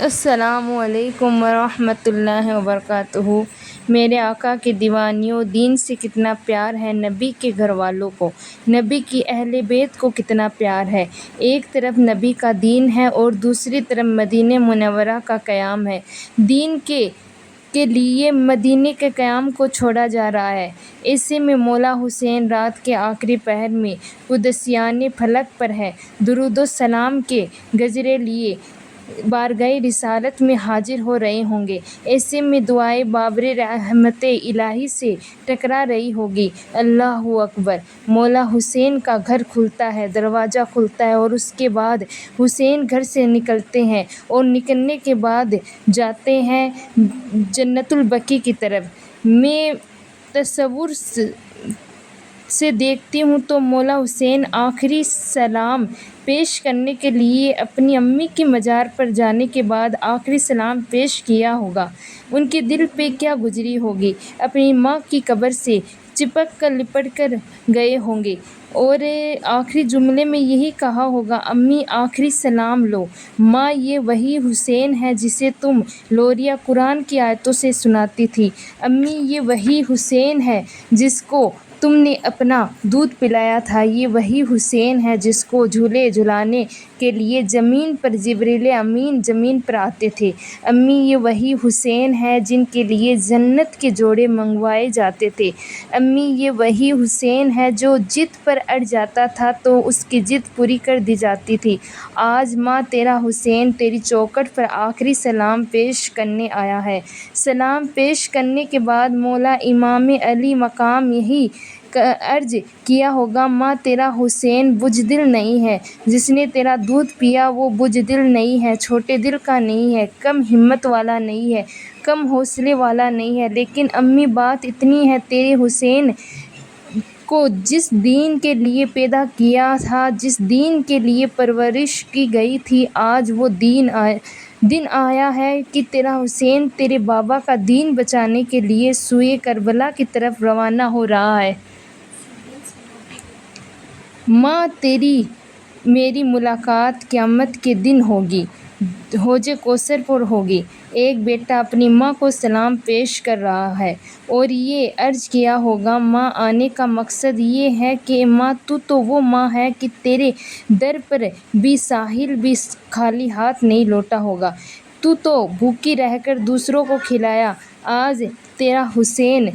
السلام علیکم ورحمۃ اللہ وبرکاتہ۔ میرے آقا کے دیوانیوں، دین سے کتنا پیار ہے، نبی کے گھر والوں کو، نبی کی اہل بیت کو کتنا پیار ہے۔ ایک طرف نبی کا دین ہے اور دوسری طرف مدینہ منورہ کا قیام ہے۔ دین کے لیے مدینے کے قیام کو چھوڑا جا رہا ہے۔ ایسے میں مولا حسین رات کے آخری پہر میں قدسیانِ فلک پر ہے، درود و سلام کے گجرے لیے بارگاہ رسالت میں حاضر ہو رہے ہوں گے۔ ایسے میں دعائے بابر رحمت الہی سے ٹکرا رہی ہوگی۔ اللہ اکبر! مولا حسین کا گھر کھلتا ہے، دروازہ کھلتا ہے اور اس کے بعد حسین گھر سے نکلتے ہیں اور نکلنے کے بعد جاتے ہیں جنت البقیع کی طرف۔ میں تصور سے دیکھتی ہوں تو مولا حسین آخری سلام پیش کرنے کے لیے اپنی امی کے مزار پر جانے کے بعد آخری سلام پیش کیا ہوگا۔ ان کے دل پہ کیا گزری ہوگی؟ اپنی ماں کی قبر سے چپک کر لپٹ کر گئے ہوں گے اور آخری جملے میں یہی کہا ہوگا، امی آخری سلام لو۔ ماں، یہ وہی حسین ہے جسے تم لوریہ قرآن کی آیتوں سے سناتی تھی۔ امی، یہ وہی حسین ہے جس کو تم نے اپنا دودھ پلایا تھا۔ یہ وہی حسین ہے جس کو جھولے جھلانے کے لیے زمین پر جبریل امین زمین پر آتے تھے۔ امی، یہ وہی حسین ہے جن کے لیے جنت کے جوڑے منگوائے جاتے تھے۔ امی، یہ وہی حسین ہے جو ضد پر اڑ جاتا تھا تو اس کی ضد پوری کر دی جاتی تھی۔ آج ماں تیرا حسین تیری چوکھٹ پر آخری سلام پیش کرنے آیا ہے۔ سلام پیش کرنے کے بعد مولا امام علی مقام یہی عرض کیا ہوگا، ماں تیرا حسین بزدل نہیں ہے، جس نے تیرا دودھ پیا وہ بزدل نہیں ہے، چھوٹے دل کا نہیں ہے، کم ہمت والا نہیں ہے، کم حوصلے والا نہیں ہے۔ لیکن امی، بات اتنی ہے، تیرے حسین کو جس دین کے لیے پیدا کیا تھا، جس دین کے لیے پرورش کی گئی تھی، آج وہ دن آیا ہے کہ تیرا حسین تیرے بابا کا دین بچانے کے لیے سوئے کربلا کی طرف روانہ ہو رہا ہے۔ ماں، تیری میری ملاقات قیامت کے دن ہوگی، حوض کوثر پر ہوگی۔ ایک بیٹا اپنی ماں کو سلام پیش کر رہا ہے اور یہ عرض کیا ہوگا، ماں آنے کا مقصد یہ ہے کہ ماں تو وہ ماں ہے کہ تیرے در پر بھی ساحل بھی خالی ہاتھ نہیں لوٹا ہوگا، تو بھوکی رہ کر دوسروں کو کھلایا۔ آج تیرا حسین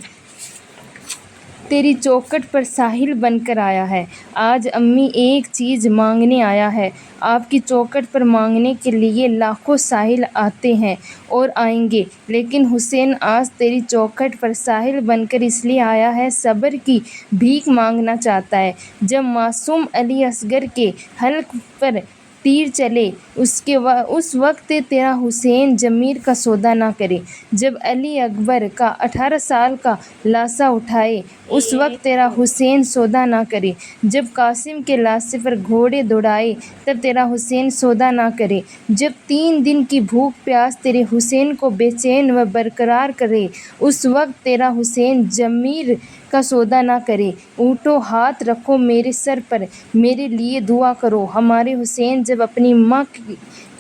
تیری چوکھٹ پر ساحل بن کر آیا ہے۔ آج امی ایک چیز مانگنے آیا ہے۔ آپ کی چوکھٹ پر مانگنے کے لیے لاکھوں ساحل آتے ہیں اور آئیں گے، لیکن حسین آج تیری چوکھٹ پر ساحل بن کر اس لیے آیا ہے، صبر کی بھیک مانگنا چاہتا ہے۔ جب معصوم علی اصغر کے حلق پر تیر چلے اس وقت تیرا حسین ضمیر کا سودا نہ کرے۔ جب علی اکبر کا 18 سال کا لاشا اٹھائے اس وقت تیرا حسین سودا نہ کرے۔ جب قاسم کے لاشے پر گھوڑے دوڑائے تب تیرا حسین سودا نہ کرے۔ جب 3 دن کی بھوک پیاس تیرے حسین کو بے چین و برقرار کرے اس وقت تیرا حسین ضمیر کا سودا نہ کرے۔ اٹھو، ہاتھ رکھو میرے سر پر، میرے لیے دعا کرو۔ ہمارے حسین جب اپنی ماں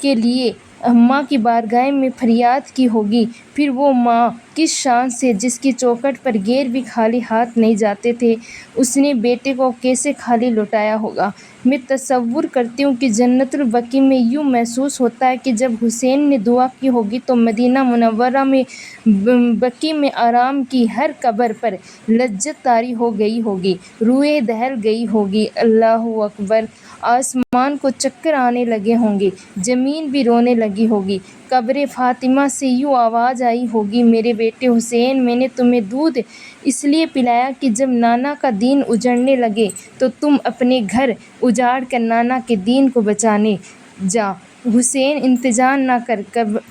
کے لیے ماں کی بارگاہ میں فریاد کی ہوگی، پھر وہ ماں کس شان سے جس کی چوکھٹ پر گیر بھی خالی ہاتھ نہیں جاتے تھے، اس نے بیٹے کو کیسے خالی لوٹایا ہوگا۔ میں تصور کرتی ہوں کہ جنت البقیع میں یوں محسوس ہوتا ہے کہ جب حسین نے دعا کی ہوگی تو مدینہ منورہ میں بقیع میں آرام کی ہر قبر پر لذت طاری ہو گئی ہوگی، روحیں دہل گئی ہوگی۔ اللہ اکبر! آسمان کو چکر آنے لگے ہوں گے، زمین بھی رونے لگی ہوگی۔ قبر فاطمہ سے یوں آواز آئی ہوگی، میرے بیٹے حسین، میں نے تمہیں دودھ اس لیے پلایا کہ جب نانا کا دین اجڑنے لگے تو تم اپنے گھر اجاڑ کر نانا کے دین کو بچانے جا۔ حسین، انتظار نہ کر،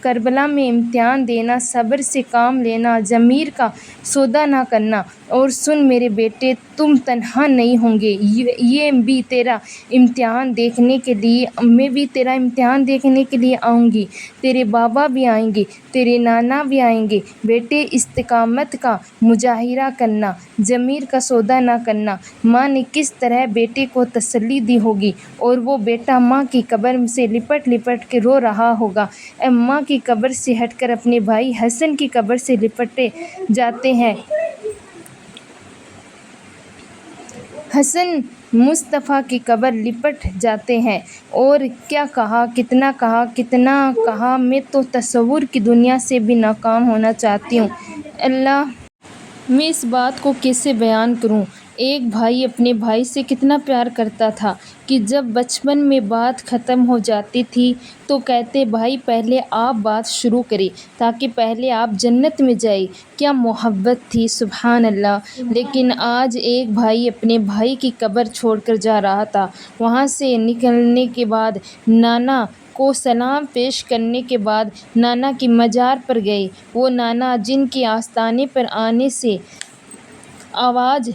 کربلا میں امتحان دینا، صبر سے کام لینا، ضمیر کا سودا نہ کرنا۔ اور سن میرے بیٹے، تم تنہا نہیں ہوں گے، یہ بھی تیرا امتحان دیکھنے کے لیے، میں بھی تیرا امتحان دیکھنے کے لیے آؤں گی، تیرے بابا بھی آئیں گے، تیرے نانا بھی آئیں گے۔ بیٹے، استقامت کا مظاہرہ کرنا، ضمیر کا سودا نہ کرنا۔ ماں نے کس طرح بیٹے کو تسلی دی ہوگی اور وہ بیٹا ماں کی قبر سے لپٹ لپٹ کے رو رہا ہوگا۔ اماں کی قبر سے ہٹ کر اپنے بھائی حسن کی قبر سے لپٹے جاتے ہیں۔ حسن مصطفیٰ کی قبر لپٹ جاتے ہیں۔ اور کیا کہا، کتنا کہا، میں تو تصور کی دنیا سے بھی ناکام ہونا چاہتی ہوں۔ اللہ، میں اس بات کو کیسے بیان کروں؟ ایک بھائی اپنے بھائی سے کتنا پیار کرتا تھا کہ جب بچپن میں بات ختم ہو جاتی تھی تو کہتے بھائی پہلے آپ بات شروع کریں تاکہ پہلے آپ جنت میں جائیں۔ کیا محبت تھی، سبحان اللہ۔ لیکن آج ایک بھائی اپنے بھائی کی قبر چھوڑ کر جا رہا تھا۔ وہاں سے نکلنے کے بعد نانا کو سلام پیش کرنے کے بعد نانا کی مزار پر گئے۔ وہ نانا جن کے آستانے پر آنے سے، آواز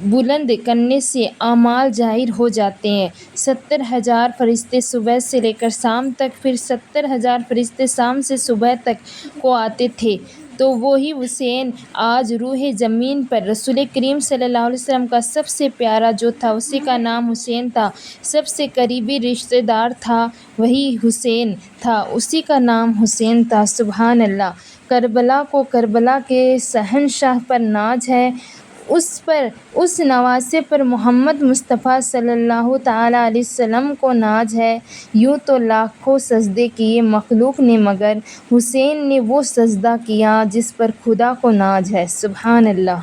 بلند کرنے سے اعمال ظاہر ہو جاتے ہیں۔ 70,000 فرشتے صبح سے لے کر شام تک، پھر 70,000 فرشتے شام سے صبح تک کو آتے تھے، تو وہی حسین آج روح زمین پر رسول کریم صلی اللہ علیہ وسلم کا سب سے پیارا جو تھا، اسی کا نام حسین تھا۔ سب سے قریبی رشتہ دار تھا، وہی حسین تھا، اسی کا نام حسین تھا، سبحان اللہ۔ کربلا کو کربلا کے شہنشاہ پر ناز ہے، اس نواسے پر محمد مصطفیٰ صلی اللہ تعالیٰ علیہ وسلم کو ناز ہے۔ یوں تو لاکھوں سجدے کیے مخلوق نے مگر حسین نے وہ سجدہ کیا جس پر خدا کو ناز ہے، سبحان اللہ۔